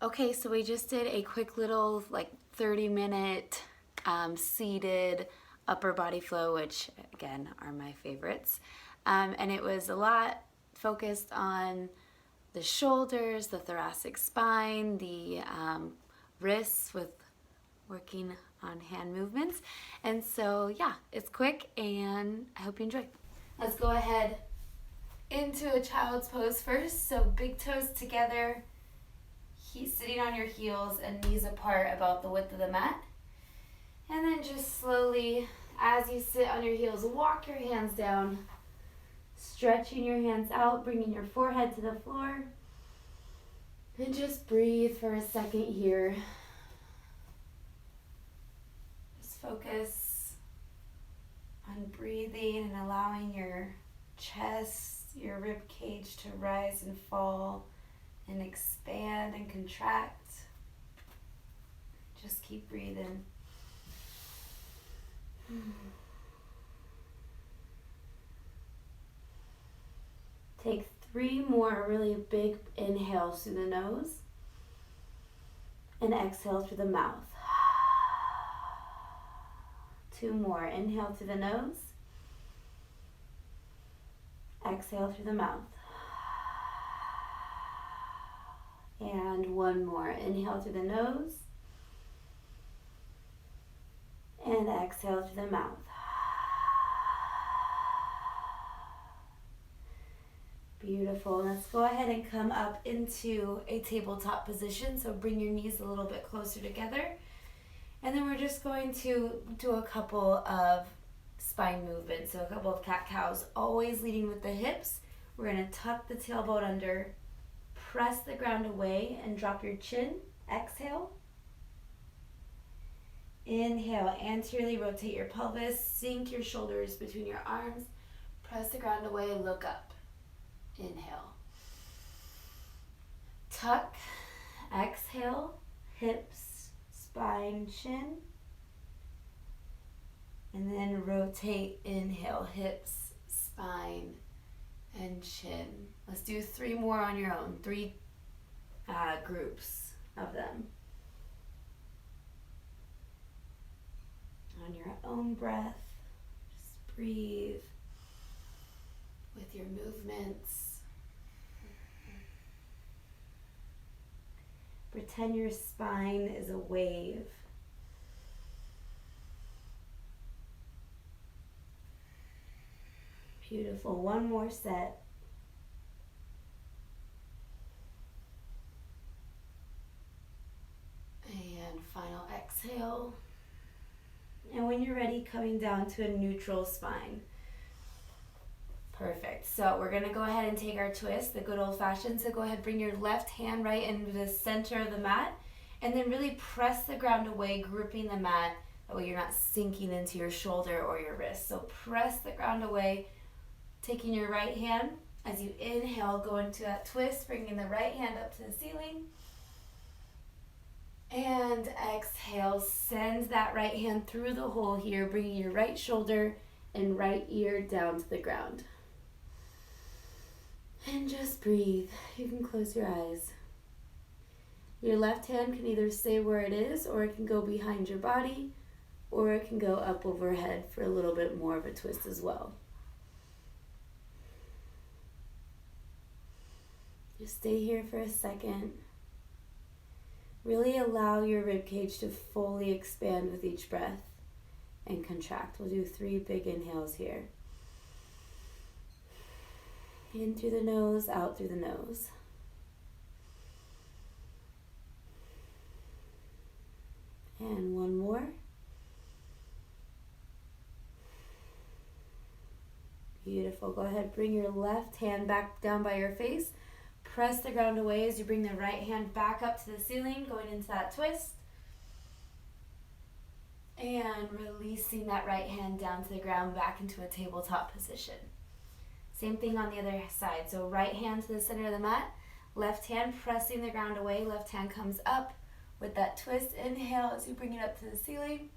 Okay, so we just did a quick little 30-minute seated upper body flow, which again are my favorites. And it was a lot focused on the shoulders, the thoracic spine, the wrists with working on hand movements. And so yeah, it's quick and I hope you enjoy. Let's go ahead into a child's pose first. So big toes together. He's sitting on your heels and knees apart about the width of the mat. And then just slowly, as you sit on your heels, walk your hands down, stretching your hands out, bringing your forehead to the floor. And just breathe for a second here. Just focus on breathing and allowing your chest, your rib cage to rise and fall and expand and contract. Just keep breathing. Take 3 more really big inhales through the nose and exhale through the mouth. 2 more. Inhale through the nose. Exhale through the mouth. And 1 more. Inhale through the nose. And exhale through the mouth. Beautiful. Let's go ahead and come up into a tabletop position. So bring your knees a little bit closer together. And then we're just going to do a couple of spine movements. So a couple of cat-cows, always leading with the hips. We're going to tuck the tailbone under. Press the ground away and drop your chin. Exhale. Inhale, anteriorly rotate your pelvis. Sink your shoulders between your arms. Press the ground away, look up. Inhale. Tuck. Exhale. Hips, spine, chin. And then rotate. Inhale, hips, spine, and chin. Let's do 3 more on your own. 3 groups of them. On your own breath, just breathe with your movements. Pretend your spine is a wave. Beautiful. 1 more set. And final exhale. And when you're ready, coming down to a neutral spine. Perfect. So we're going to go ahead and take our twist, the good old fashioned. So go ahead, bring your left hand right into the center of the mat. And then really press the ground away, gripping the mat. That way you're not sinking into your shoulder or your wrist. So press the ground away, taking your right hand. As you inhale, go into that twist, bringing the right hand up to the ceiling. And exhale, send that right hand through the hole here, bringing your right shoulder and right ear down to the ground. And just breathe. You can close your eyes. Your left hand can either stay where it is, or it can go behind your body, or it can go up overhead for a little bit more of a twist as well. Just stay here for a second. Really allow your ribcage to fully expand with each breath and contract. We'll do 3 big inhales here. In through the nose, out through the nose. And 1 more. Beautiful. Go ahead, bring your left hand back down by your face. Press the ground away as you bring the right hand back up to the ceiling, going into that twist. And releasing that right hand down to the ground, back into a tabletop position. Same thing on the other side. So right hand to the center of the mat, left hand pressing the ground away, left hand comes up with that twist. Inhale as you bring it up to the ceiling.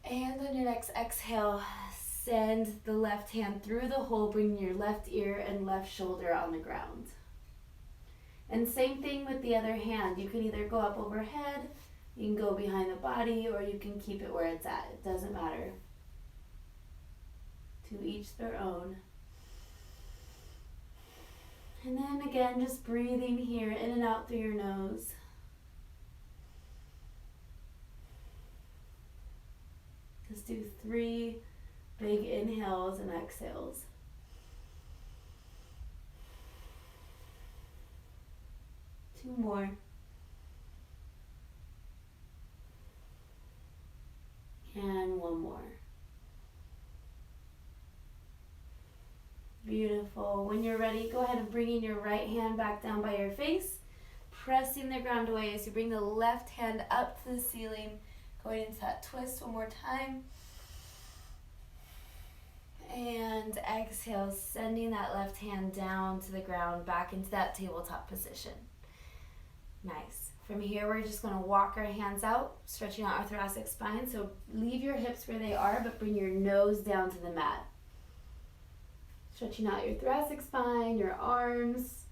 And on your next exhale, send the left hand through the hole, bringing your left ear and left shoulder on the ground. And same thing with the other hand. You can either go up overhead, you can go behind the body, or you can keep it where it's at. It doesn't matter. To each their own. And then again, just breathing here, in and out through your nose. Just do 3 big inhales and exhales. Two more. And one more. Beautiful. When you're ready, go ahead and bring your right hand back down by your face, pressing the ground away as you bring the left hand up to the ceiling, going into that twist one more time. And exhale, sending that left hand down to the ground, back into that tabletop position. Nice. From here, we're just going to walk our hands out, stretching out our thoracic spine. So leave your hips where they are, but bring your nose down to the mat. Stretching out your thoracic spine, your arms.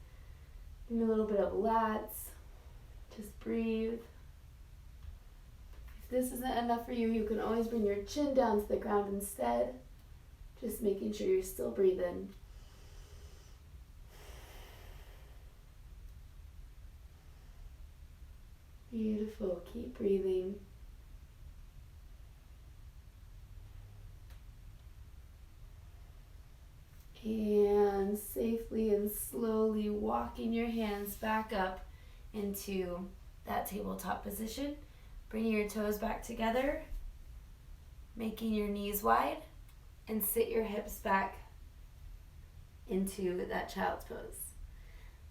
Bring a little bit of lats. Just breathe. If this isn't enough for you, you can always bring your chin down to the ground instead. Just making sure you're still breathing. Beautiful. Keep breathing. And safely and slowly walking your hands back up into that tabletop position. Bringing your toes back together, making your knees wide, and sit your hips back into that child's pose.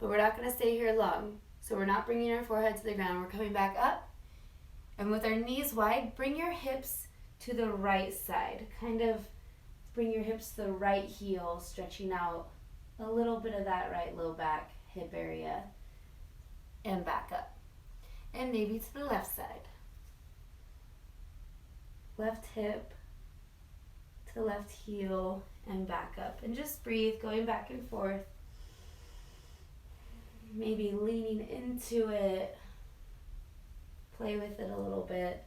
But we're not going to stay here long. So we're not bringing our forehead to the ground. We're coming back up. And with our knees wide, bring your hips to the right side. Kind of bring your hips to the right heel, stretching out a little bit of that right low back, hip area. And back up. And maybe to the left side. Left hip to left heel and back up. And just breathe, going back and forth. Maybe leaning into it. Play with it a little bit.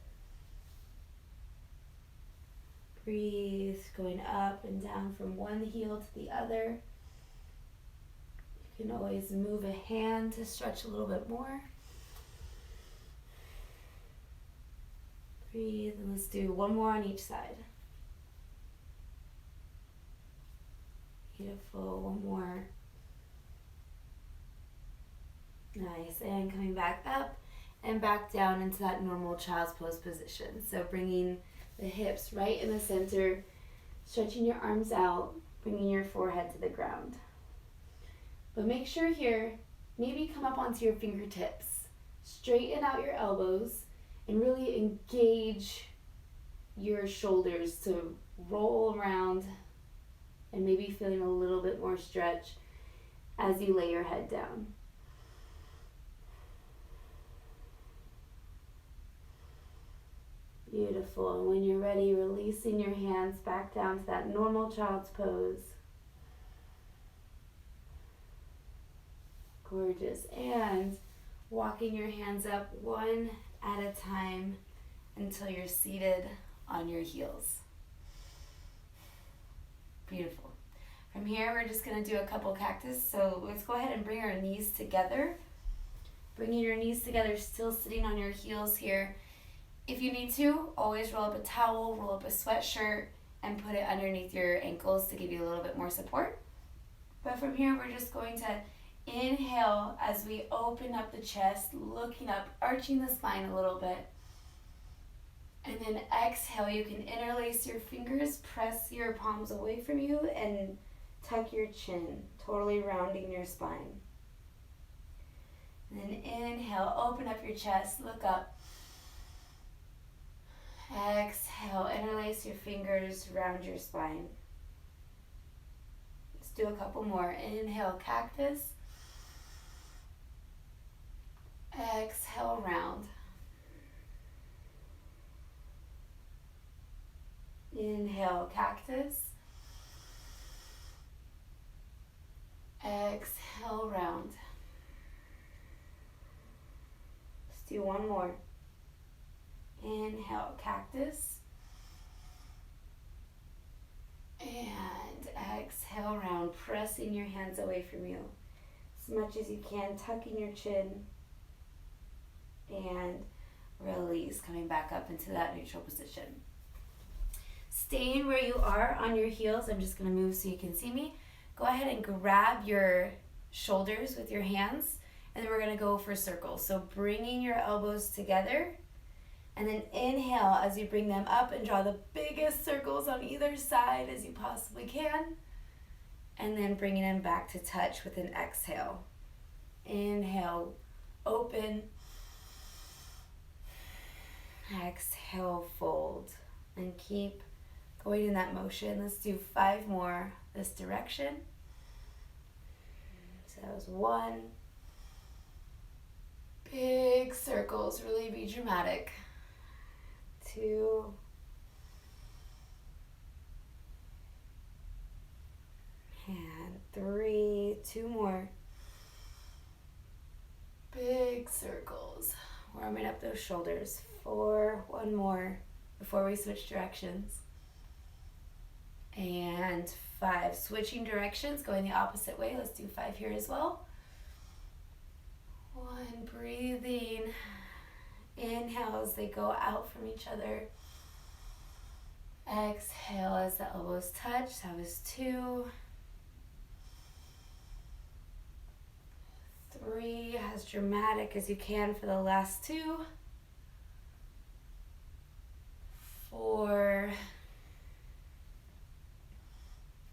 Breathe, going up and down from one heel to the other. You can always move a hand to stretch a little bit more. Breathe, and let's do one more on each side. Beautiful, one more. Nice, and coming back up and back down into that normal child's pose position. So bringing the hips right in the center, stretching your arms out, bringing your forehead to the ground. But make sure here, maybe come up onto your fingertips, straighten out your elbows, and really engage your shoulders to roll around and maybe feeling a little bit more stretch as you lay your head down. Beautiful. And when you're ready, releasing your hands back down to that normal child's pose. Gorgeous. And walking your hands up one at a time until you're seated on your heels. Beautiful. From here, we're just going to do a couple cactus. So let's go ahead and bring our knees together. Bringing your knees together, still sitting on your heels here. If you need to, always roll up a towel, roll up a sweatshirt, and put it underneath your ankles to give you a little bit more support. But from here, we're just going to inhale as we open up the chest, looking up, arching the spine a little bit. And then exhale, you can interlace your fingers, press your palms away from you, and tuck your chin, totally rounding your spine. And then inhale, open up your chest, look up. Exhale, interlace your fingers, round your spine. Let's do a couple more. Inhale, cactus. Exhale, round. Inhale, cactus. Exhale, round. do one more. Inhale, cactus. And exhale, round, pressing your hands away from you as much as you can, tucking your chin. And release, coming back up into that neutral position. Staying where you are on your heels, I'm just going to move so you can see me. Go ahead and grab your shoulders with your hands, and then we're going to go for circles. So bringing your elbows together, and then inhale as you bring them up and draw the biggest circles on either side as you possibly can, and then bringing them back to touch with an exhale. Inhale, open. Exhale, fold, and keep going in that motion. Let's do 5 more this direction. So that was 1. Big circles, really be dramatic. 2. And 3. 2 more. Big circles. Warming up those shoulders. 4, 1 more before we switch directions. And 5, switching directions, going the opposite way. Let's do 5 here as well. 1, breathing. Inhale as they go out from each other. Exhale as the elbows touch. That was 2. 3, as dramatic as you can for the last 2. 4,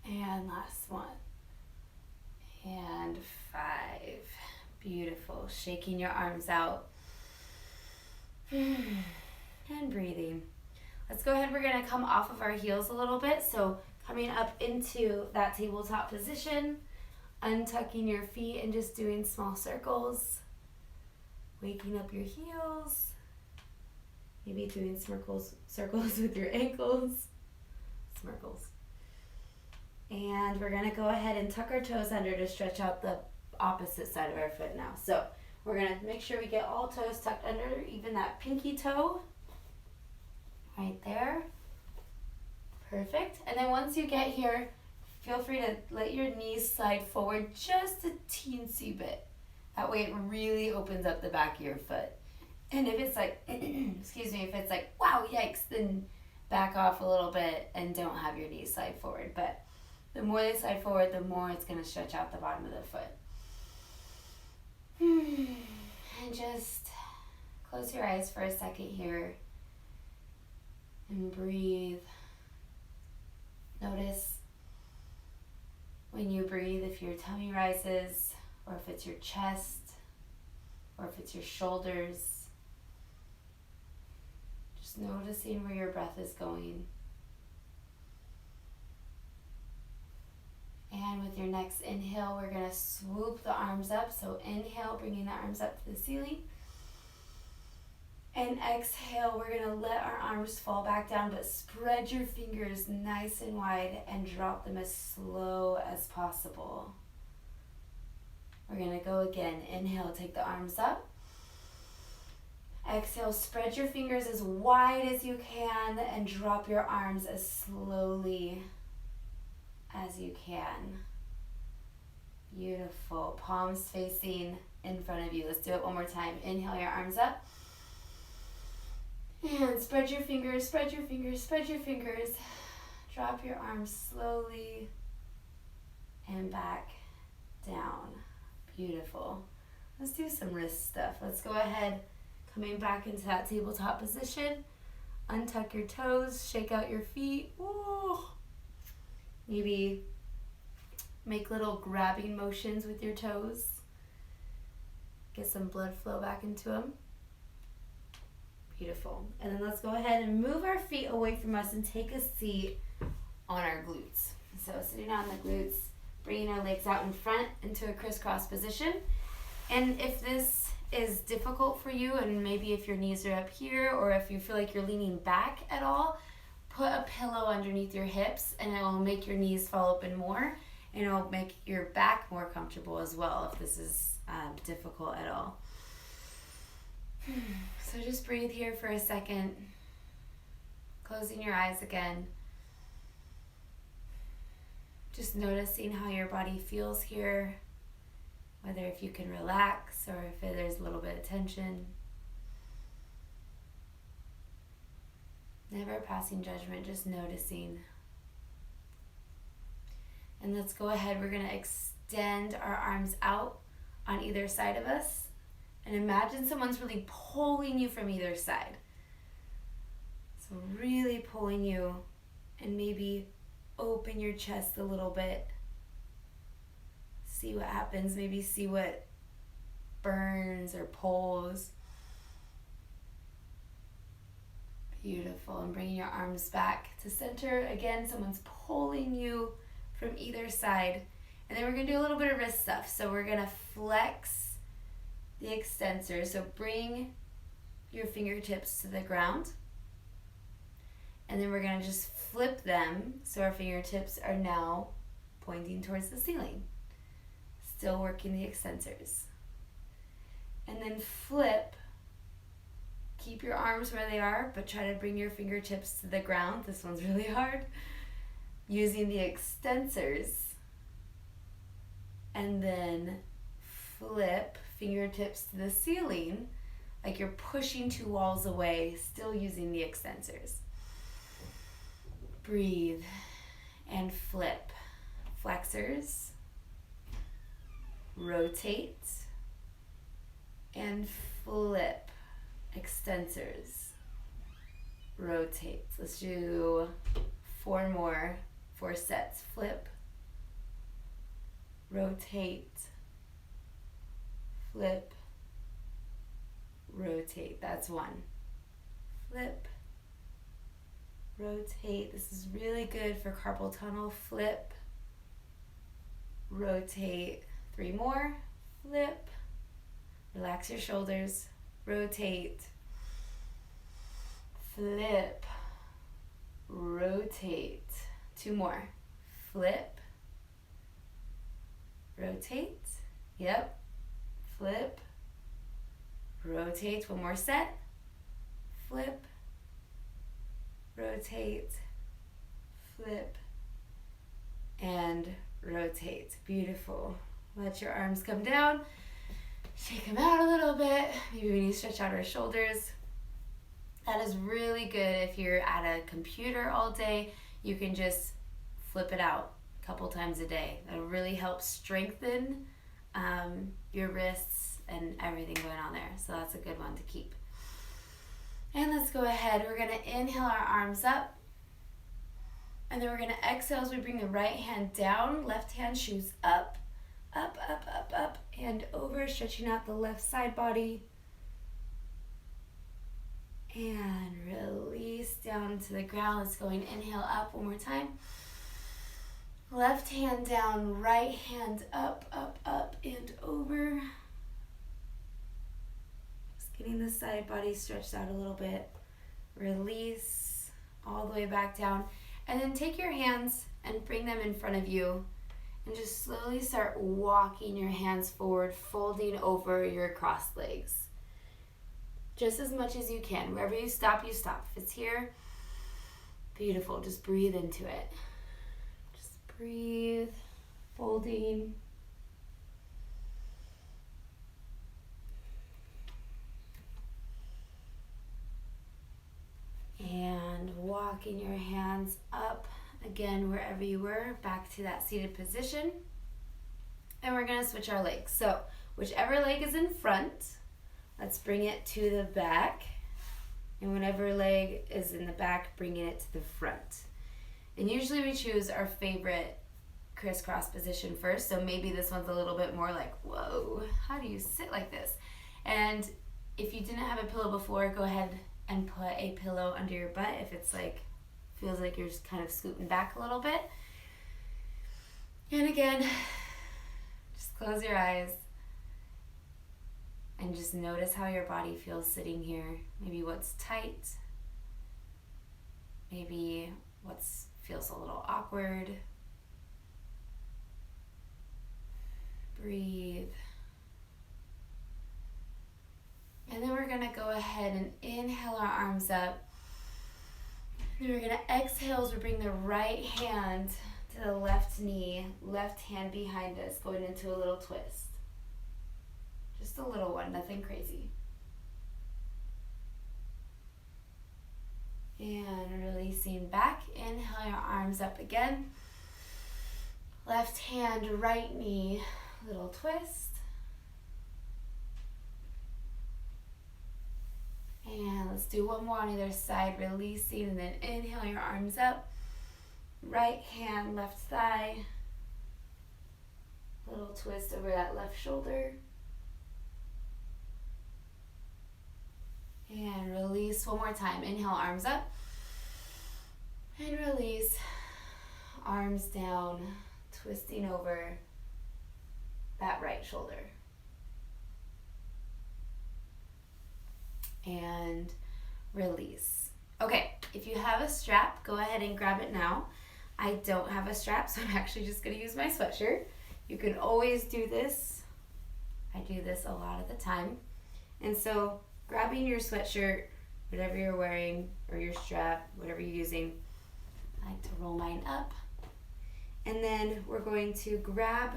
and last one, and 5. Beautiful. Shaking your arms out and breathing. Let's go ahead. We're going to come off of our heels a little bit. So coming up into that tabletop position, untucking your feet and just doing small circles, waking up your heels. Maybe doing circles with your ankles. Smirkles. And we're going to go ahead and tuck our toes under to stretch out the opposite side of our foot now. So we're going to make sure we get all toes tucked under, even that pinky toe. Right there. Perfect. And then once you get here, feel free to let your knees slide forward just a teensy bit. That way it really opens up the back of your foot. And if it's like, excuse me, if it's like, wow, yikes, then back off a little bit and don't have your knees slide forward. But the more they slide forward, the more it's going to stretch out the bottom of the foot. And just close your eyes for a second here and breathe. Notice when you breathe if your tummy rises, or if it's your chest, or if it's your shoulders. Just noticing where your breath is going. And with your next inhale, we're going to swoop the arms up. So inhale, bringing the arms up to the ceiling. And exhale, we're going to let our arms fall back down, but spread your fingers nice and wide and drop them as slow as possible. We're going to go again. Inhale, take the arms up. Exhale, spread your fingers as wide as you can and drop your arms as slowly as you can. Beautiful. Palms facing in front of you. Let's do it one more time. Inhale your arms up. And spread your fingers, spread your fingers, spread your fingers. Drop your arms slowly and back down. Beautiful. Let's do some wrist stuff. Let's go ahead. Coming back into that tabletop position. Untuck your toes, shake out your feet. Ooh. Maybe make little grabbing motions with your toes. Get some blood flow back into them. Beautiful. And then let's go ahead and move our feet away from us and take a seat on our glutes. So sitting on the glutes, bringing our legs out in front into a crisscross position. And if this is difficult for you, and maybe if your knees are up here, or if you feel like you're leaning back at all, put a pillow underneath your hips and it will make your knees fall open more, and it will make your back more comfortable as well if this is difficult at all. just breathe here for a second, closing your eyes again. Just noticing how your body feels here, whether if you can relax or if there's a little bit of tension. Never passing judgment, just noticing. And let's go ahead, we're gonna extend our arms out on either side of us. And imagine someone's really pulling you from either side. So really pulling you, and maybe open your chest a little bit. See what happens, maybe see what burns or pulls. Beautiful, and bringing your arms back to center. Again, someone's pulling you from either side. And then we're gonna do a little bit of wrist stuff. So we're gonna flex the extensors. So bring your fingertips to the ground. And then we're gonna just flip them so our fingertips are now pointing towards the ceiling. Still working the extensors. And then flip. Keep your arms where they are, but try to bring your fingertips to the ground. This one's really hard. Using the extensors. And then flip fingertips to the ceiling, like you're pushing two walls away, still using the extensors. Breathe and flip. Flexors. Rotate and flip. Extensors. Rotate. Let's do 4 more, 4 sets. Flip. Rotate. Flip. Rotate. That's 1. Flip. Rotate. This is really good for carpal tunnel. Flip. Rotate. 3 more. Flip. Relax your shoulders. Rotate. Flip. Rotate. 2 more. Flip. Rotate. Yep. Flip. Rotate. 1 more set. Flip. Rotate. Flip. And rotate. Beautiful. Let your arms come down. Shake them out a little bit. Maybe we need to stretch out our shoulders. That is really good if you're at a computer all day. You can just flip it out a couple times a day. That'll really help strengthen your wrists and everything going on there. So that's a good one to keep. And let's go ahead. We're going to inhale our arms up. And then we're going to exhale as we bring the right hand down. Left hand shoots up, up, up, up, up, and over, stretching out the left side body. And release down to the ground. Let's go and inhale up 1 more time. Left hand down, right hand up, up, up, and over. Just getting the side body stretched out a little bit. Release all the way back down. And then take your hands and bring them in front of you. And just slowly start walking your hands forward, folding over your crossed legs. Just as much as you can. Wherever you stop, you stop. If it's here, beautiful. Just breathe into it. Just breathe, folding. And walking your hands up again wherever you were, back to that seated position. And we're going to switch our legs. So whichever leg is in front, let's bring it to the back. And whatever leg is in the back, bringing it to the front. And usually we choose our favorite crisscross position first. So maybe this one's a little bit more like, whoa, how do you sit like this? And if you didn't have a pillow before, go ahead and put a pillow under your butt if it's like, feels like you're just kind of scooting back a little bit. And again, just close your eyes and just notice how your body feels sitting here. Maybe what's tight, maybe what feels a little awkward. Breathe. And then we're gonna go ahead and inhale our arms up. Then we're gonna exhale as we bring the right hand to the left knee, left hand behind us, going into a little twist. Just a little one, nothing crazy. And releasing back. Inhale your arms up again. Left hand, right knee, little twist. And let's do one more on either side, releasing, and then inhale your arms up. Right hand, left thigh. Little twist over that left shoulder. And release one more time. Inhale, arms up. And release. Arms down, twisting over that right shoulder. And release. Okay, if you have a strap, go ahead and grab it now. I don't have a strap, so I'm actually just gonna use my sweatshirt. You can always do this. I do this a lot of the time. And so grabbing your sweatshirt, whatever you're wearing, or your strap, whatever you're using, I like to roll mine up. And then we're going to grab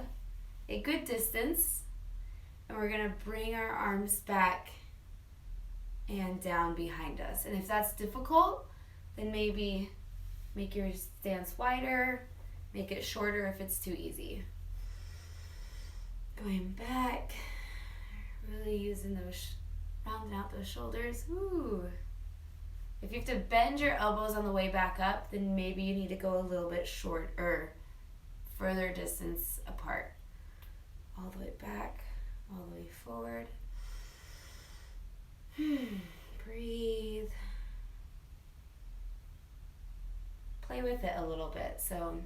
a good distance, and we're gonna bring our arms back and down behind us. And if that's difficult, then maybe make your stance wider, make it shorter if it's too easy. Going back, really using those, rounding out those shoulders. Ooh. If you have to bend your elbows on the way back up, then maybe you need to go a little bit shorter, further distance apart. All the way back, all the way forward. Breathe. Play with it a little bit. So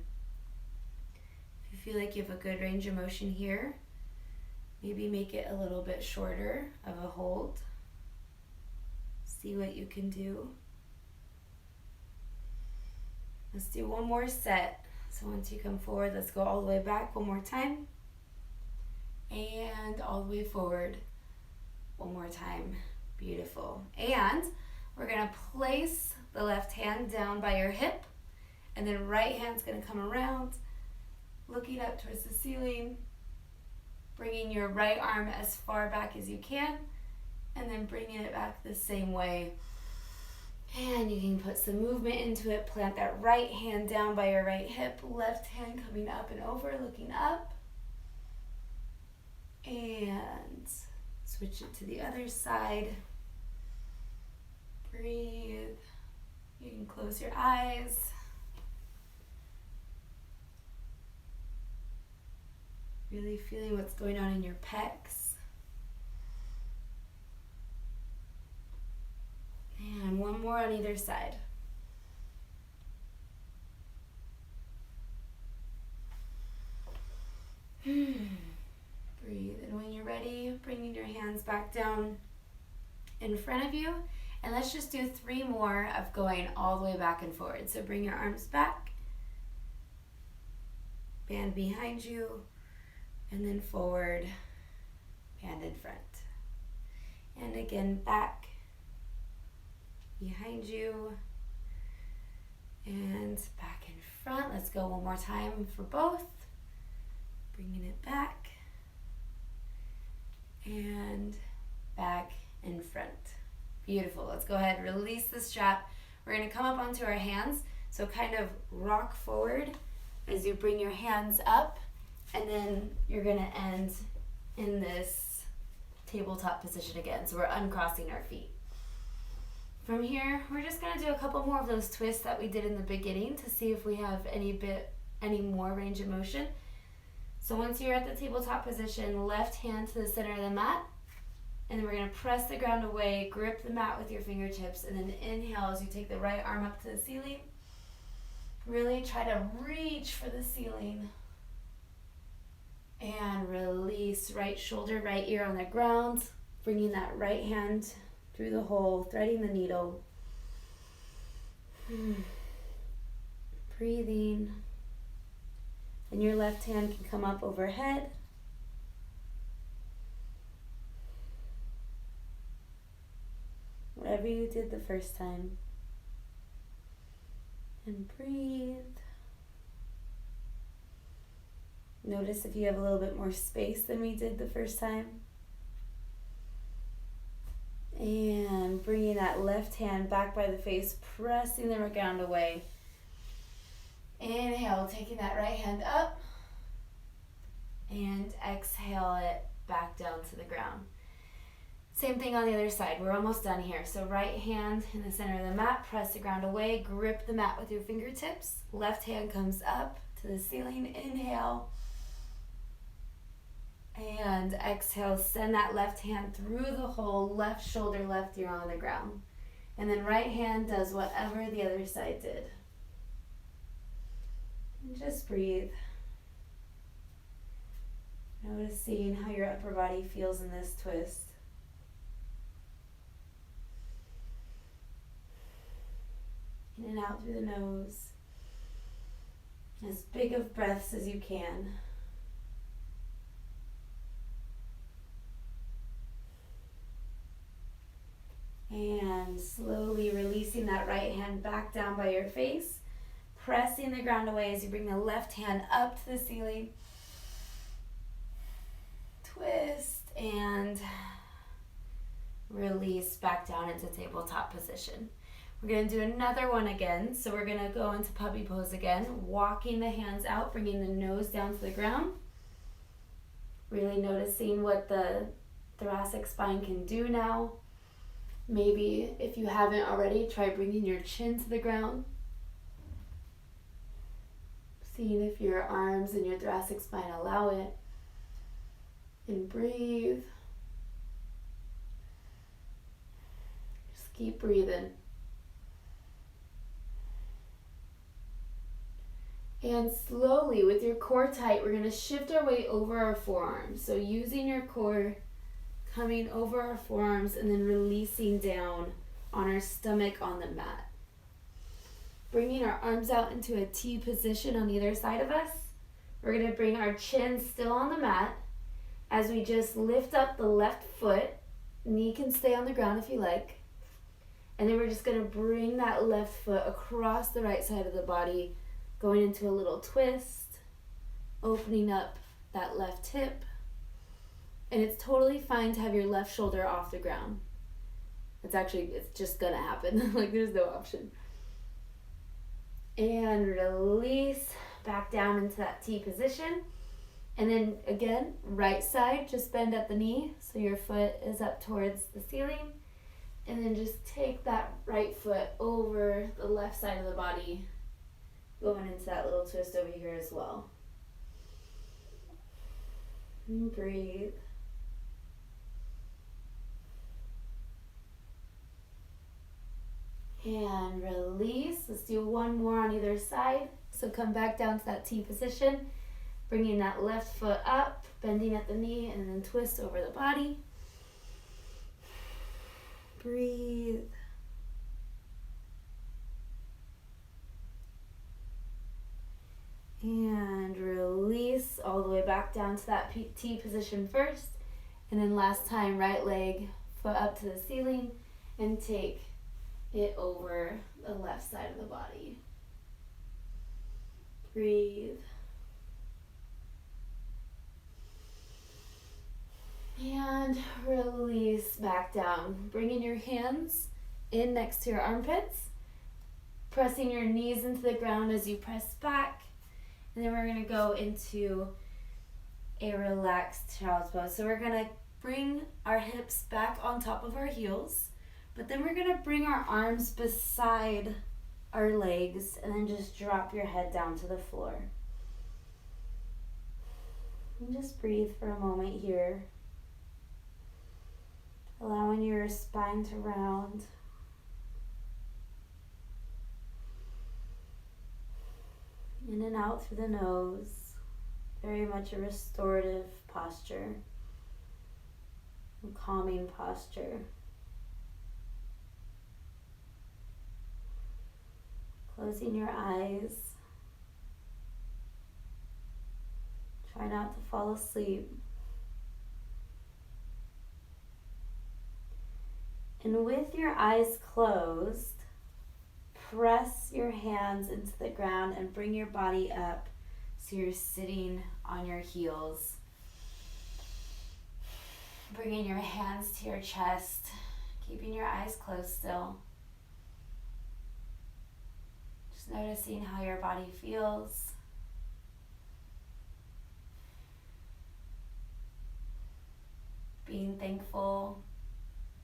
if you feel like you have a good range of motion here, maybe make it a little bit shorter of a hold. See what you can do. Let's do one more set. So once you come forward, let's go all the way back one more time. And all the way forward one more time. Beautiful. And we're gonna place the left hand down by your hip, and then right hand's gonna come around, looking up towards the ceiling, bringing your right arm as far back as you can, and then bringing it back the same way. And you can put some movement into it. Plant that right hand down by your right hip, left hand coming up and over, looking up. And switch it to the other side. Breathe. You can close your eyes. Really feeling what's going on in your pecs. And one more on either side. Breathe. And when you're ready, bringing your hands back down in front of you. And let's just do 3 more of going all the way back and forward. So bring your arms back, band behind you, and then forward, band in front. And again, back, behind you, and back in front. Let's go one more time for both. Bringing it back, and back in front. Beautiful. Let's go ahead, release the strap. We're gonna come up onto our hands. So kind of rock forward as you bring your hands up, and then you're gonna end in this tabletop position again. So we're uncrossing our feet. From here, we're just gonna do a couple more of those twists that we did in the beginning to see if we have any more range of motion. So once you're at the tabletop position, left hand to the center of the mat, and then we're gonna press the ground away, grip the mat with your fingertips, and then inhale as you take the right arm up to the ceiling. Really try to reach for the ceiling. And release, right shoulder, right ear on the ground, bringing that right hand through the hole, threading the needle. Breathing. And your left hand can come up overhead. whatever you did the first time. And breathe. Notice if you have a little bit more space than we did the first time. And bringing that left hand back by the face, pressing the ground away. Inhale, taking that right hand up. And exhale it back down to the ground. Same thing on the other side. We're almost done here. So right hand in the center of the mat, press the ground away, grip the mat with your fingertips. Left hand comes up to the ceiling. Inhale. And exhale, send that left hand through the hole, left shoulder, left ear on the ground. And then right hand does whatever the other side did. And just breathe. Noticing how your upper body feels in this twist. In and out through the nose. As big of breaths as you can. And slowly releasing that right hand back down by your face. Pressing the ground away as you bring the left hand up to the ceiling. Twist and release back down into tabletop position. We're going to do another one again. So we're going to go into puppy pose again. Walking the hands out, bringing the nose down to the ground. Really noticing what the thoracic spine can do now. Maybe if you haven't already, try bringing your chin to the ground. Seeing if your arms and your thoracic spine allow it. And breathe. Just keep breathing. And slowly, with your core tight, we're going to shift our weight over our forearms. So using your core, coming over our forearms and then releasing down on our stomach on the mat. Bringing our arms out into a T position on either side of us. We're going to bring our chin still on the mat as we just lift up the left foot. Knee can stay on the ground if you like. And then we're just going to bring that left foot across the right side of the body, going into a little twist, opening up that left hip. And it's totally fine to have your left shoulder off the ground. It's just gonna happen. Like there's no option. And release back down into that T position. And then again, right side, just bend at the knee so your foot is up towards the ceiling. And then just take that right foot over the left side of the body, going into that little twist over here as well. And breathe. And release. Let's do one more on either side. So come back down to that T position, bringing that left foot up, bending at the knee, and then twist over the body. Breathe. And release all the way back down to that T position first. And then last time, right leg, foot up to the ceiling, and take it over the left side of the body. Breathe. And release back down. Bringing your hands in next to your armpits. Pressing your knees into the ground as you press back. And then we're going to go into a relaxed child's pose. So we're going to bring our hips back on top of our heels. But then we're going to bring our arms beside our legs and then just drop your head down to the floor. And just breathe for a moment here. Allowing your spine to round. In and out through the nose. Very much a restorative posture. A calming posture. Closing your eyes. Try not to fall asleep. And with your eyes closed, press your hands into the ground and bring your body up so you're sitting on your heels. Bringing your hands to your chest, keeping your eyes closed still. Just noticing how your body feels. Being thankful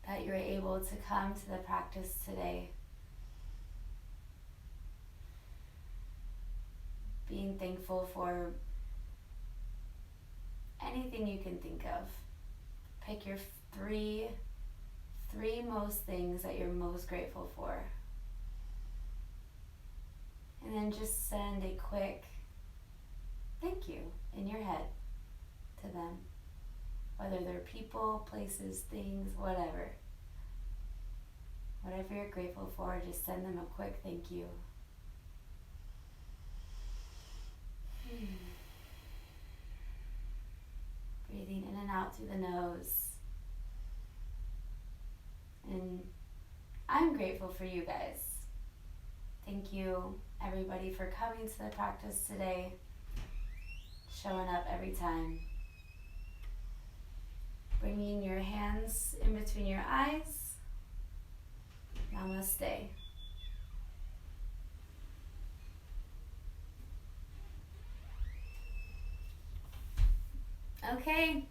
that you're able to come to the practice today. Being thankful for anything you can think of. Pick your three most things that you're most grateful for. And then just send a quick thank you in your head to them. Whether they're people, places, things, whatever. Whatever you're grateful for, just send them a quick thank you. Breathing in and out through the nose. And I'm grateful for you guys. Thank you, everybody, for coming to the practice today, showing up every time. Bringing your hands in between your eyes. Namaste. Okay.